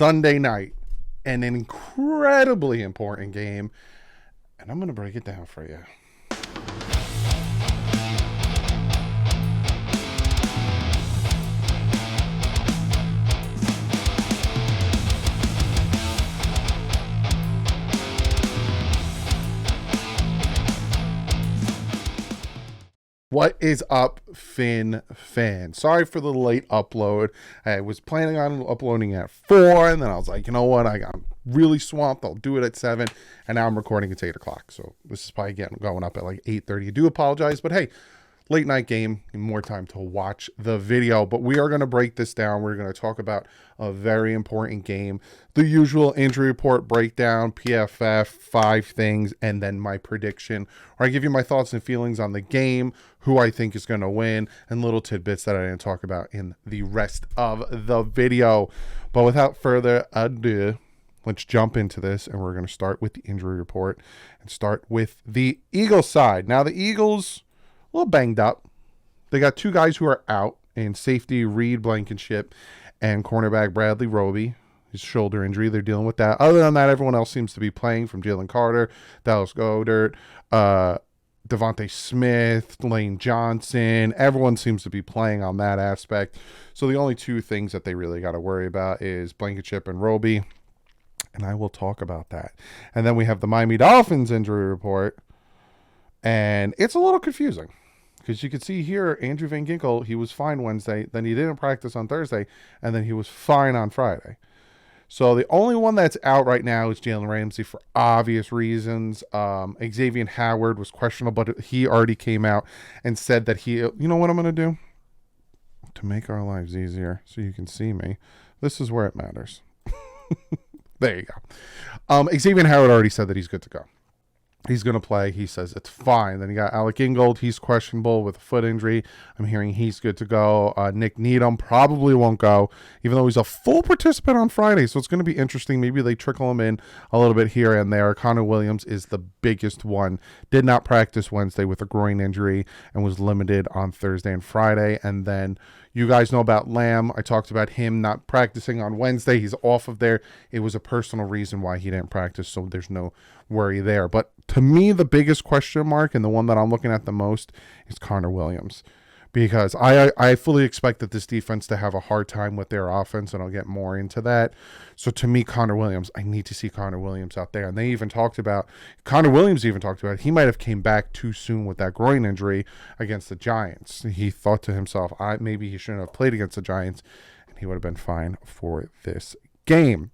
Sunday night, an incredibly important game, and I'm going to break it down for you. What is up, Finn fan? Sorry for the late upload. I was planning on uploading at 4, and then I was like, you know what? I'm really swamped. I'll do it at 7, and now I'm recording at 8 o'clock. So this is probably going up at like 8:30. I do apologize, but hey, late night game, more time to watch the video. But we are going to break this down. We're going to talk about a very important game, the usual injury report breakdown, PFF, 5 things, and then my prediction, where I give you my thoughts and feelings on the game, who I think is going to win, and little tidbits that I didn't talk about in the rest of the video. But without further ado, let's jump into this, and we're going to start with the injury report and start with the Eagles side. Now, the Eagles, a little banged up. They got 2 guys who are out in safety, Reed Blankenship, and cornerback Bradley Roby. His shoulder injury, they're dealing with that. Other than that, everyone else seems to be playing, from Jalen Carter, Dallas Goedert, Devontae Smith, Lane Johnson. Everyone seems to be playing on that aspect. So the only 2 things that they really got to worry about is Blankenship and Roby, and I will talk about that. And then we have the Miami Dolphins injury report, and it's a little confusing. Because you could see here, Andrew Van Ginkel, he was fine Wednesday, then he didn't practice on Thursday, and then he was fine on Friday. So the only one that's out right now is Jalen Ramsey for obvious reasons. Xavier Howard was questionable, but he already came out and said that you know what I'm going to do? To make our lives easier so you can see me, this is where it matters. There you go. Xavier Howard already said that he's good to go. He's going to play. He says it's fine. Then you got Alec Ingold. He's questionable with a foot injury. I'm hearing he's good to go. Nick Needham probably won't go, even though he's a full participant on Friday. So it's going to be interesting. Maybe they trickle him in a little bit here and there. Connor Williams is the biggest one. Did not practice Wednesday with a groin injury and was limited on Thursday and Friday. And then you guys know about Lamb. I talked about him not practicing on Wednesday. He's off of there. It was a personal reason why he didn't practice, so there's no worry there. But to me, the biggest question mark, and the one that I'm looking at the most, is Connor Williams. Because I fully expect that this defense to have a hard time with their offense, and I'll get more into that. So to me, Connor Williams, I need to see Connor Williams out there. And Connor Williams even talked about he might have came back too soon with that groin injury against the Giants. He thought to himself, maybe he shouldn't have played against the Giants, and he would have been fine for this game.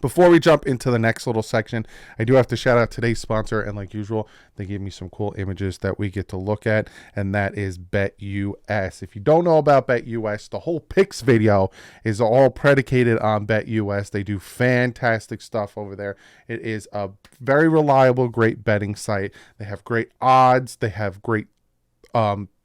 Before we jump into the next little section, I do have to shout out today's sponsor, and like usual, they gave me some cool images that we get to look at, and that is BetUS. If you don't know about BetUS, the whole picks video is all predicated on BetUS. They do fantastic stuff over there. It is a very reliable, great betting site. They have great odds. They have great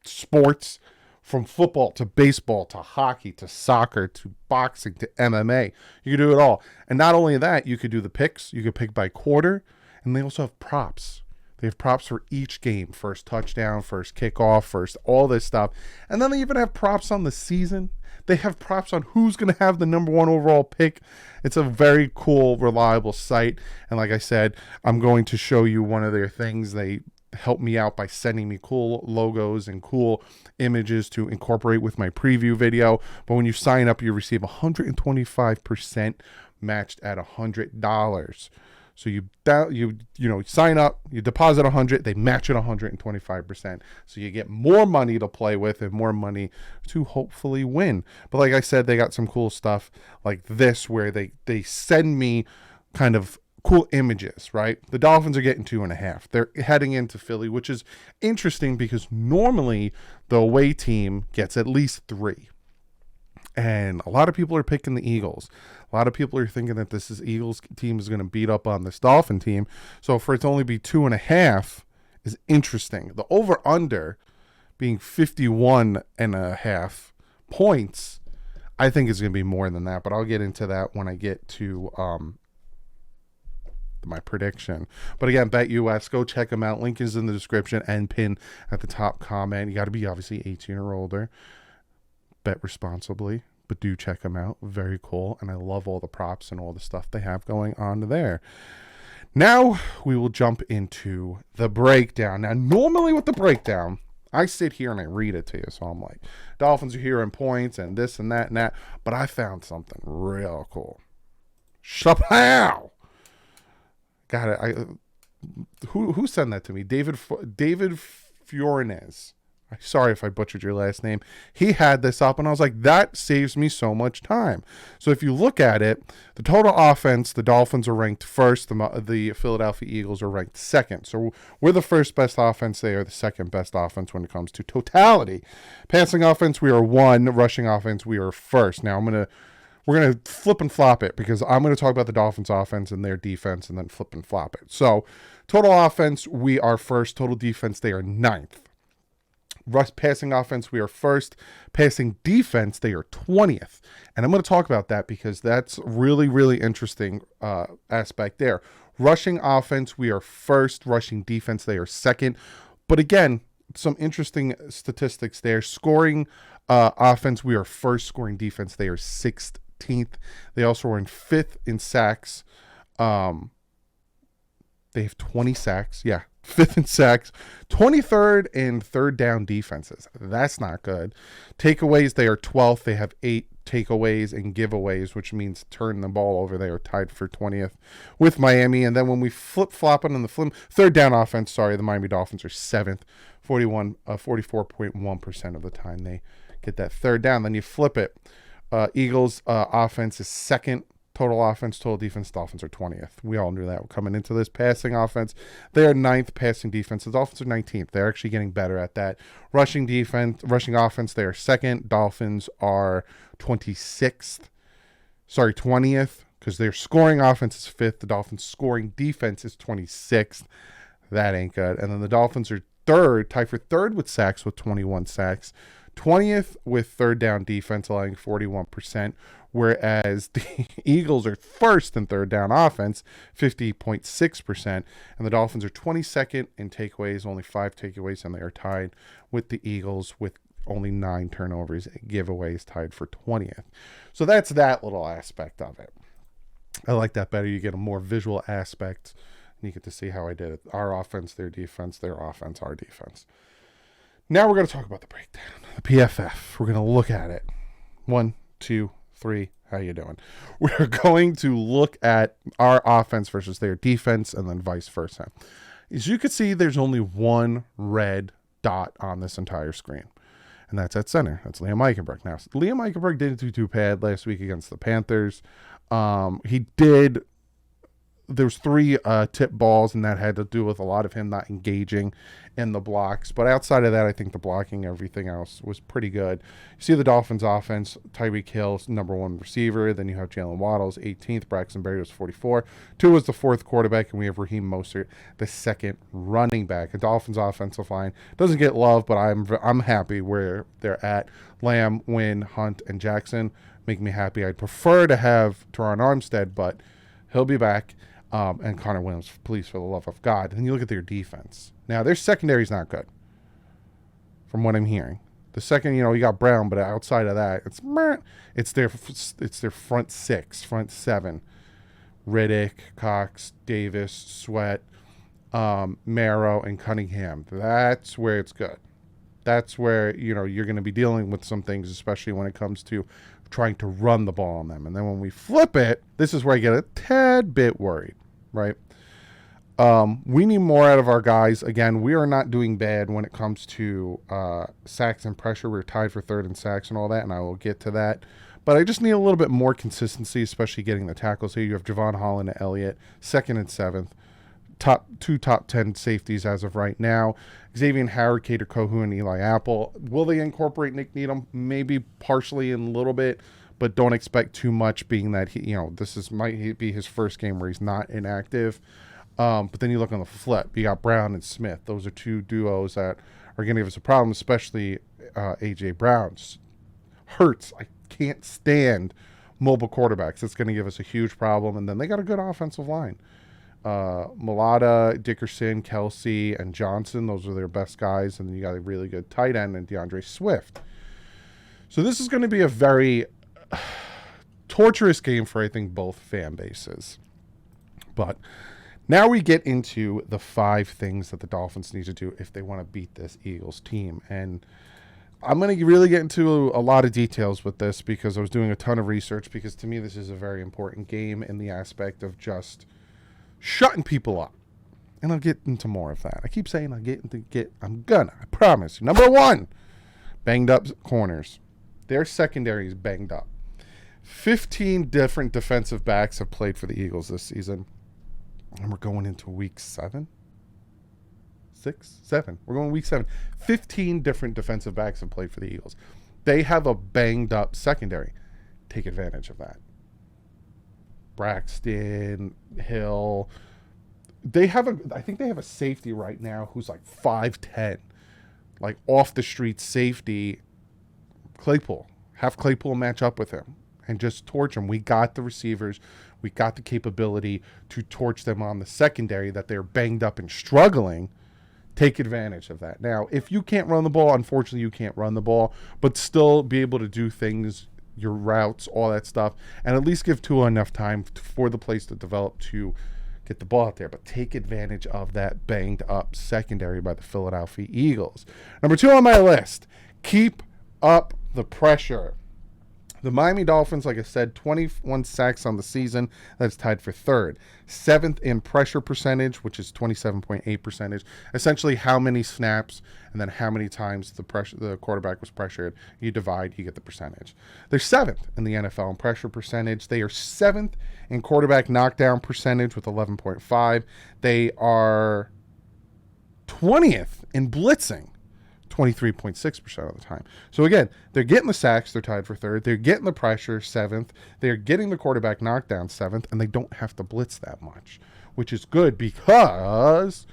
sports, from football to baseball to hockey to soccer to boxing to MMA. You can do it all. And not only that, you could do the picks. You could pick by quarter. And they also have props. They have props for each game. First touchdown, first kickoff, first all this stuff. And then they even have props on the season. They have props on who's going to have the number 1 overall pick. It's a very cool, reliable site. And like I said, I'm going to show you one of their things. They help me out by sending me cool logos and cool images to incorporate with my preview video. But when you sign up, you receive 125% matched at $100. So you sign up, you deposit 100, they match it 125%. So you get more money to play with and more money to hopefully win. But like I said, they got some cool stuff like this where they send me kind of cool images, right? The Dolphins are getting 2.5. They're heading into Philly, which is interesting because normally the away team gets at least 3. And a lot of people are picking the Eagles. A lot of people are thinking that this Eagles team is going to beat up on this Dolphin team. So for it to only be 2.5 is interesting. The over-under being 51.5 points, I think is going to be more than that. But I'll get into that when I get to my prediction. But again, BetUS, go check them out. Link is in the description and pin at the top comment. You got to be obviously 18 or older. Bet responsibly. but do check them out. Very cool. And I love all the props and all the stuff they have going on there. Now we will jump into the breakdown. Now, normally with the breakdown, I sit here and I read it to you. So I'm like, Dolphins are here in points and this and that and that. But I found something real cool. Chapow! Got it. Who sent that to me? David Fiorinez. Sorry if I butchered your last name. He had this up, and I was like, that saves me so much time. So if you look at it, the total offense, the Dolphins are ranked first. The Philadelphia Eagles are ranked second. So we're the first best offense. They are the second best offense when it comes to totality. Passing offense, we are 1. Rushing offense, we are first. Now we're going to flip and flop it because I'm going to talk about the Dolphins offense and their defense and then flip and flop it. So total offense, we are first. Total defense, they are 9th. Passing offense, we are first. Passing defense, they are 20th. And I'm going to talk about that because that's really, really interesting aspect there. Rushing offense, we are first. Rushing defense, they are second. But again, some interesting statistics there. Scoring offense, we are first. Scoring defense, they are 16th. They also are in 5th in sacks. They have 20 sacks. Yeah, 5th in sacks. 23rd in third down defenses. That's not good. Takeaways, they are 12th. They have 8 takeaways and giveaways, which means turn the ball over. They are tied for 20th with Miami. And then when we flip-flop it on the third down offense, the Miami Dolphins are 7th. 44.1% of the time they get that third down. Then you flip it. Eagles offense is second. Total offense, total defense, Dolphins are 20th. We all knew that coming into this. Passing offense, they are 9th. Passing defense, the Dolphins are 19th. They're actually getting better at that. Rushing offense, they are second. Dolphins are 20th, because their scoring offense is 5th. The Dolphins' scoring defense is 26th. That ain't good. And then the Dolphins are third, tied for third with sacks with 21 sacks. 20th with third down defense, allowing 41%, whereas the Eagles are first in third down offense, 50.6%, and the Dolphins are 22nd in takeaways, only 5 takeaways, and they are tied with the Eagles with only 9 turnovers, giveaways, tied for 20th. So that's that little aspect of it. I like that better. You get a more visual aspect, and you get to see how I did it. Our offense, their offense, our defense. Now we're going to talk about the breakdown, the PFF. We're going to look at it. 1, 2, 3. How you doing? We're going to look at our offense versus their defense and then vice versa. As you can see, there's only one red dot on this entire screen, and that's at center. That's Liam Eichenberg. Now, Liam Eichenberg didn't do too bad last week against the Panthers. There's 3 tip balls, and that had to do with a lot of him not engaging in the blocks. But outside of that, I think the blocking, everything else was pretty good. You see the Dolphins offense, Tyreek Hill's number 1 receiver. Then you have Jalen Waddle's 18th. Braxton Berrios 44. 2 was the 4th quarterback, and we have Raheem Mostert, the 2nd running back. The Dolphins offensive line doesn't get love, but I'm happy where they're at. Lamb, Wynn, Hunt, and Jackson make me happy. I'd prefer to have Teron Armstead, but he'll be back. And Connor Williams, please, for the love of God. And you look at their defense. Now, their secondary is not good, from what I'm hearing. The second, you got Brown, but outside of that, it's their front 7. Riddick, Cox, Davis, Sweat, Marrow, and Cunningham. That's where it's good. That's where, you're going to be dealing with some things, especially when it comes to trying to run the ball on them. And then when we flip it, this is where I get a tad bit worried, right? We need more out of our guys. Again, we are not doing bad when it comes to sacks and pressure. We're tied for 3rd in sacks and all that, and I will get to that. But I just need a little bit more consistency, especially getting the tackles here. You have Javon Holland and Elliott, 2nd and 7th. Top 10 safeties as of right now. Xavier Howard, Kader Kohou, and Eli Apple. Will they incorporate Nick Needham? Maybe partially in a little bit, but don't expect too much, being that might be his first game where he's not inactive. But then you look on the flip, you got Brown and Smith. Those are 2 duos that are going to give us a problem, especially AJ Brown's. Hurts. I can't stand mobile quarterbacks. It's going to give us a huge problem. And then they got a good offensive line. Mulata, Dickerson, Kelsey, and Johnson. Those are their best guys. And then you got a really good tight end in DeAndre Swift. So this is going to be a very torturous game for, I think, both fan bases. But now we get into the 5 things that the Dolphins need to do if they want to beat this Eagles team. And I'm going to really get into a lot of details with this because I was doing a ton of research, because to me this is a very important game in the aspect of just shutting people up. And I'll get into more of that. I keep saying I promise. Number 1, banged up corners. Their secondary is banged up. 15 different defensive backs have played for the Eagles this season. And we're going into week 7. 6, 7. We're going week 7. 15 different defensive backs have played for the Eagles. They have a banged up secondary. Take advantage of that. Braxton, Hill. I think they have a safety right now who's like 5'10", like off the street safety. Claypool. Have Claypool match up with him and just torch him. We got the receivers. We got the capability to torch them on the secondary that they're banged up and struggling. Take advantage of that. Now, if you can't run the ball, unfortunately you can't run the ball, but still be able to do things, your routes, all that stuff, and at least give Tua enough time for the plays to develop to get the ball out there. But take advantage of that banged up secondary by the Philadelphia Eagles. Number 2 on my list, keep up the pressure. The Miami Dolphins, like I said, 21 sacks on the season. That's tied for 3rd. 7th in pressure percentage, which is 27.8%. Essentially, how many snaps and then how many times the quarterback was pressured. You divide, you get the percentage. They're 7th in the NFL in pressure percentage. They are 7th in quarterback knockdown percentage with 11.5. They are 20th in blitzing. 23.6% of the time. So again, they're getting the sacks, they're tied for 3rd. They're getting the pressure, 7th. They're getting the quarterback knockdown, 7th, and they don't have to blitz that much, which is good because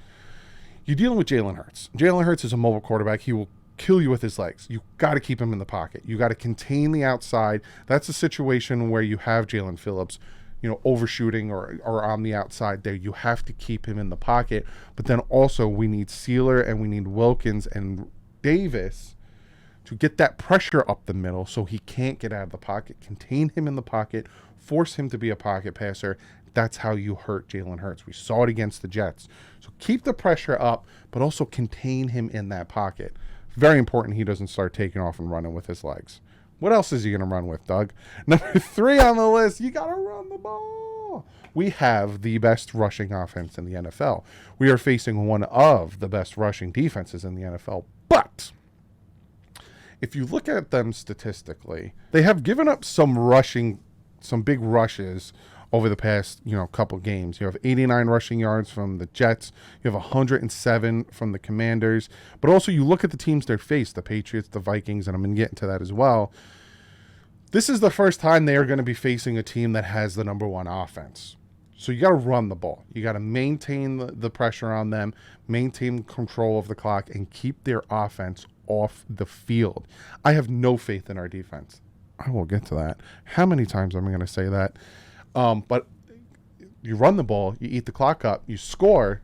you're dealing with Jalen Hurts. Jalen Hurts is a mobile quarterback. He will kill you with his legs. You got to keep him in the pocket. You got to contain the outside. That's a situation where you have Jalen Phillips, overshooting or on the outside there. You have to keep him in the pocket. But then also we need Sealer and we need Wilkins and Davis to get that pressure up the middle so he can't get out of the pocket. Contain him in the pocket, force him to be a pocket passer. That's how you hurt Jalen Hurts. We saw it against the Jets. So keep the pressure up, but also contain him in that pocket. Very important he doesn't start taking off and running with his legs. What else is he going to run with, Doug? Number 3 on the list, you got to run the ball. We have the best rushing offense in the NFL. We are facing one of the best rushing defenses in the NFL. But if you look at them statistically, they have given up some big rushes over the past, couple games. You have 89 rushing yards from the Jets. You have 107 from the Commanders. But also you look at the teams they faced, the Patriots, the Vikings, and I'm going to get into that as well. This is the first time they are going to be facing a team that has the number 1 offense. So you got to run the ball. You got to maintain the pressure on them, maintain control of the clock, and keep their offense off the field. I have no faith in our defense. I will get to that. How many times am I going to say that? But you run the ball, you eat the clock up, you score,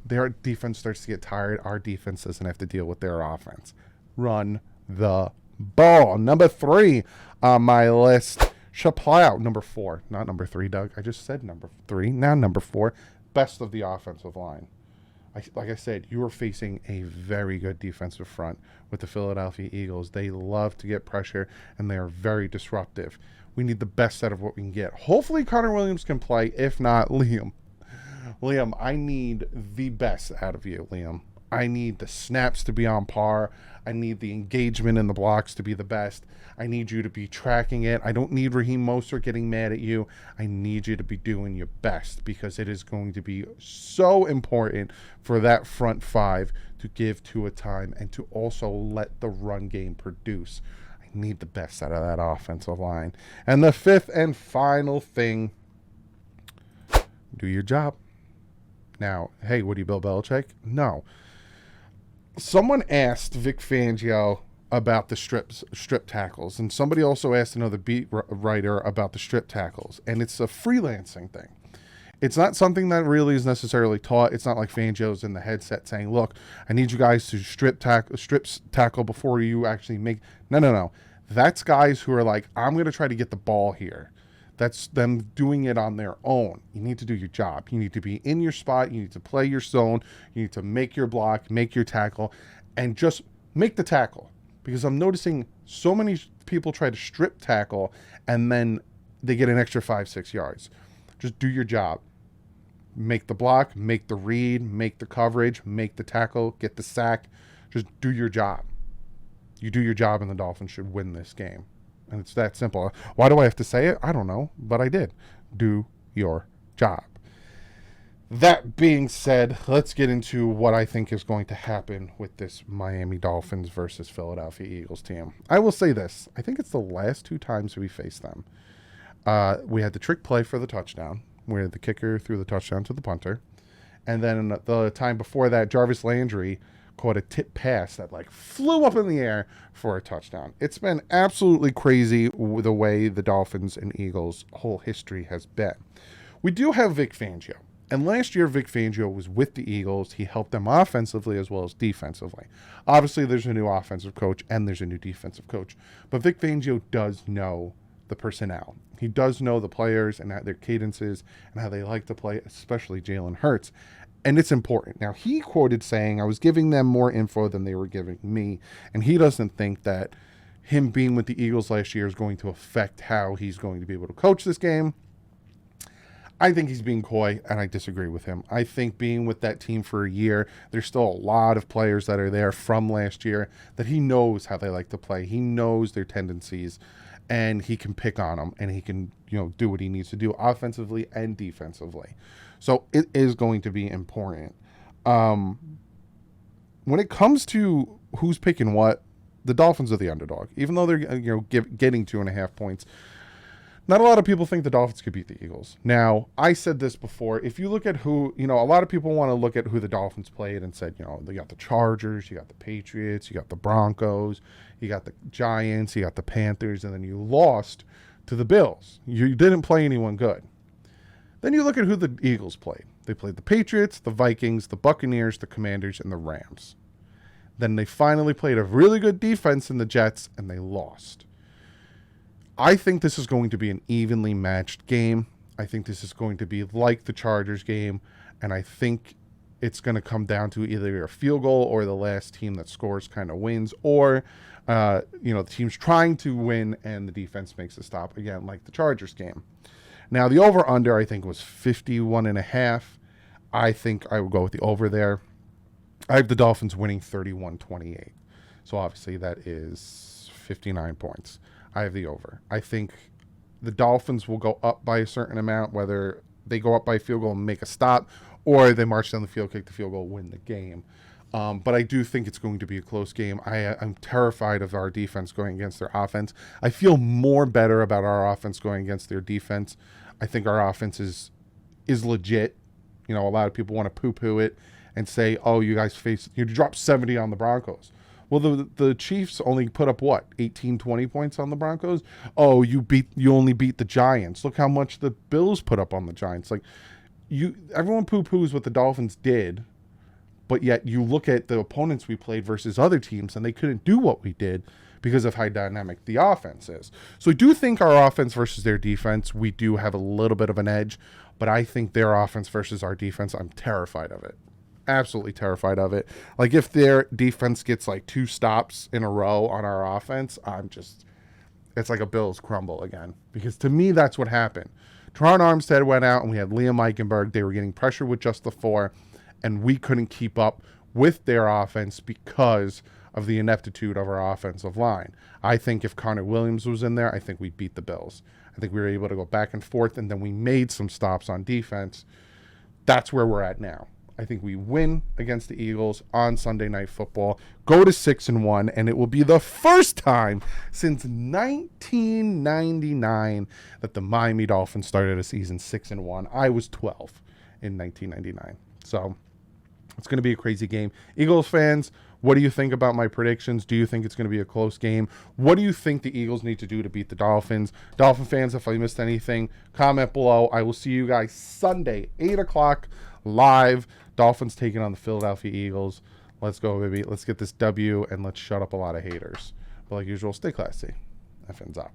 their defense starts to get tired. Our defense doesn't have to deal with their offense. Run the ball. Number 3 on my list, Shaplow. Number 4, not number 3, Doug. I just said number 3. Now number 4, best of the offensive line. Like I said, you are facing a very good defensive front with the Philadelphia Eagles. They love to get pressure, and they are very disruptive. We need the best out of what we can get. Hopefully Connor Williams can play. If not, Liam, I need the best out of you, Liam. I need the snaps to be on par. I need the engagement in the blocks to be the best. I need you to be tracking it. I don't need Raheem Mostert getting mad at you. I need you to be doing your best because it is going to be so important for that front 5 to give Tua time and to also let the run game produce. I need the best out of that offensive line. And the 5th and final thing, do your job. Now, hey, would you Bill Belichick? No. Someone asked Vic Fangio about the strip tackles, and somebody also asked another beat writer about the strip tackles, and it's a freelancing thing. It's not something that really is necessarily taught. It's not like Fangio's in the headset saying, look, I need you guys to strip tackle before you actually make... No. That's guys who are like, I'm going to try to get the ball here. That's them doing it on their own. You need to do your job. You need to be in your spot. You need to play your zone. You need to make your block, make your tackle, and just make the tackle. Because I'm noticing so many people try to strip tackle and then they get an extra 5-6 yards. Just do your job. Make the block, make the read, make the coverage, make the tackle, get the sack. Just do your job. You do your job and the Dolphins should win this game. And it's that simple. Why do I have to say it? I don't know, but I did. Do your job. That being said, let's get into what I think is going to happen with this Miami Dolphins versus Philadelphia Eagles team. I will say this. I think it's the last 2 times we faced them. We had the trick play for the touchdown, where the kicker threw the touchdown to the punter. And then the time before that, Jarvis Landry caught a tip pass that like flew up in the air for a touchdown. It's been absolutely crazy the way the Dolphins and Eagles whole history has been. We do have Vic Fangio. And last year, Vic Fangio was with the Eagles. He helped them offensively as well as defensively. Obviously, there's a new offensive coach and there's a new defensive coach. But Vic Fangio does know the personnel. He does know the players and their cadences and how they like to play, especially Jalen Hurts. And it's important. Now, he quoted saying, I was giving them more info than they were giving me. And he doesn't think that him being with the Eagles last year is going to affect how he's going to be able to coach this game. I think he's being coy, and I disagree with him. I think being with that team for a year, there's still a lot of players that are there from last year that he knows how they like to play. He knows their tendencies, and he can pick on them, and he can, do what he needs to do offensively and defensively. So it is going to be important. When it comes to who's picking what, the Dolphins are the underdog, even though they're getting 2.5 points. Not a lot of people think the Dolphins could beat the Eagles. Now, I said this before. If you look at who, a lot of people want to look at who the Dolphins played and said, they got the Chargers, you got the Patriots, you got the Broncos, you got the Giants, you got the Panthers, and then you lost to the Bills. You didn't play anyone good. Then you look at who the Eagles played. They played the Patriots, the Vikings, the Buccaneers, the Commanders, and the Rams. Then they finally played a really good defense in the Jets, and they lost. I think this is going to be an evenly matched game. I think this is going to be like the Chargers game, and I think it's going to come down to either a field goal or the last team that scores kind of wins, or the team's trying to win and the defense makes a stop, again, like the Chargers game. Now, the over-under, I think, was 51.5. I think I would go with the over there. I have the Dolphins winning 31-28. So, obviously, that is 59 points. I have the over. I think the Dolphins will go up by a certain amount, whether they go up by a field goal and make a stop, or they march down the field, kick the field goal, win the game. But I do think it's going to be a close game. I'm terrified of our defense going against their offense. I feel more better about our offense going against their defense. I think our offense is legit. A lot of people want to poo-poo it and say, oh, you dropped 70 on the Broncos. Well, the Chiefs only put up, 18, 20 points on the Broncos? Oh, you only beat the Giants. Look how much the Bills put up on the Giants. Everyone poo-poos what the Dolphins did, but yet you look at the opponents we played versus other teams, and they couldn't do what we did because of how dynamic the offense is. So I do think our offense versus their defense, we do have a little bit of an edge, but I think their offense versus our defense, I'm terrified of it. Absolutely terrified of it. If their defense gets 2 stops in a row on our offense, it's like a Bills crumble again. Because to me, that's what happened. Teron Armstead went out and we had Liam Eichenberg. They were getting pressure with just the 4, and we couldn't keep up with their offense because of the ineptitude of our offensive line. I think if Connor Williams was in there, I think we beat the Bills. I think we were able to go back and forth, and then we made some stops on defense. That's where we're at now. I think we win against the Eagles on Sunday Night Football, go to 6-1, and it will be the first time since 1999 that the Miami Dolphins started a season 6-1. I was 12 in 1999. So it's going to be a crazy game. Eagles fans, what do you think about my predictions? Do you think it's going to be a close game? What do you think the Eagles need to do to beat the Dolphins? Dolphin fans, if I missed anything, comment below. I will see you guys Sunday, 8 o'clock live. Dolphins taking on the Philadelphia Eagles. Let's go, baby. Let's get this W, and let's shut up a lot of haters. But like usual, stay classy. That Finn's up.